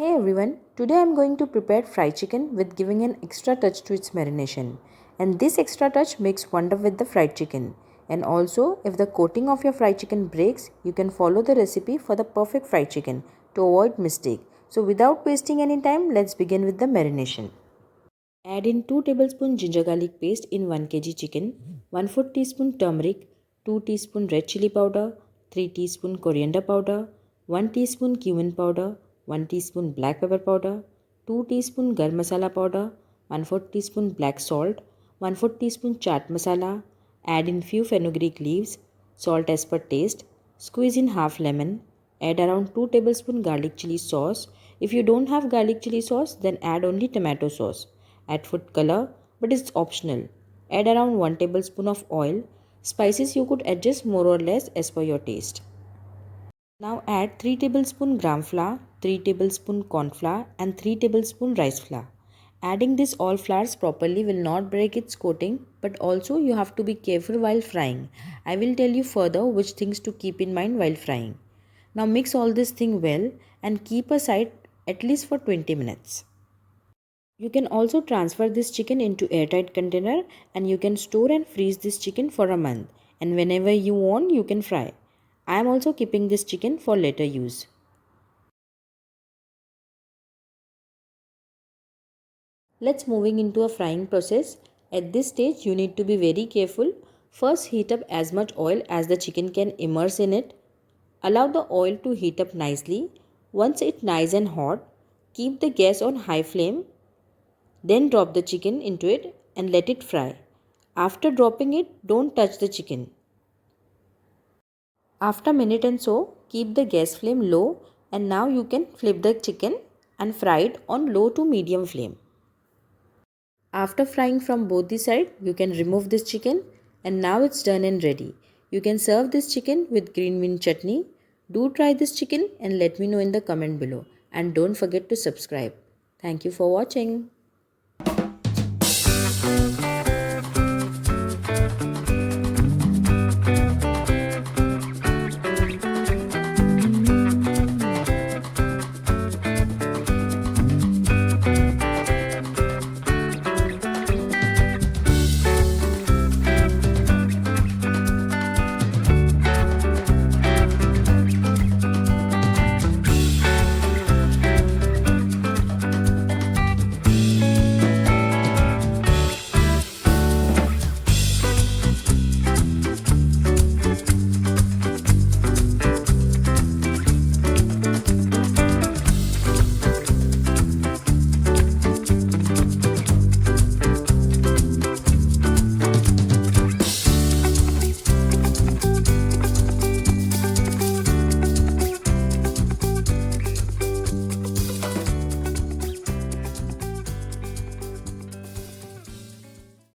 Hey everyone, today I'm going to prepare fried chicken with giving an extra touch to its marination. And this extra touch makes wonder with the fried chicken. And also, if the coating of your fried chicken breaks, you can follow the recipe for the perfect fried chicken to avoid mistake. So without wasting any time, let's begin with the marination. Add in 2 tablespoons ginger garlic paste in 1 kg chicken, 1/4 teaspoon turmeric, 2 teaspoon red chili powder, 3 teaspoon coriander powder, 1 teaspoon cumin powder, 1 teaspoon black pepper powder, 2 teaspoon garam masala powder, 1/4 teaspoon black salt, 1/4 teaspoon chaat masala. Add in few fenugreek leaves, salt as per taste, squeeze in half lemon, add around 2 tablespoon garlic chili sauce. If you don't have garlic chili sauce, then add only tomato sauce. Add food color, but it's optional. Add around 1 tablespoon of oil. Spices you could adjust more or less as per your taste. Now add 3 tablespoon gram flour, 3 tablespoon corn flour and 3 tablespoon rice flour. Adding this all flours properly will not break its coating, but also you have to be careful while frying. I will tell you further which things to keep in mind while frying. Now mix all this thing well and keep aside at least for 20 minutes. You can also transfer this chicken into airtight container and you can store and freeze this chicken for a month, and whenever you want you can fry. I am also keeping this chicken for later use. Let's moving into a frying process. At this stage you need to be very careful. First heat up as much oil as the chicken can immerse in it. Allow the oil to heat up nicely. Once it's nice and hot, keep the gas on high flame. Then drop the chicken into it and let it fry. After dropping it, don't touch the chicken. After a minute and so, keep the gas flame low and now you can flip the chicken and fry it on low to medium flame. After frying from both the sides, you can remove this chicken and now it's done and ready. You can serve this chicken with green bean chutney. Do try this chicken and let me know in the comment below. And don't forget to subscribe. Thank you for watching.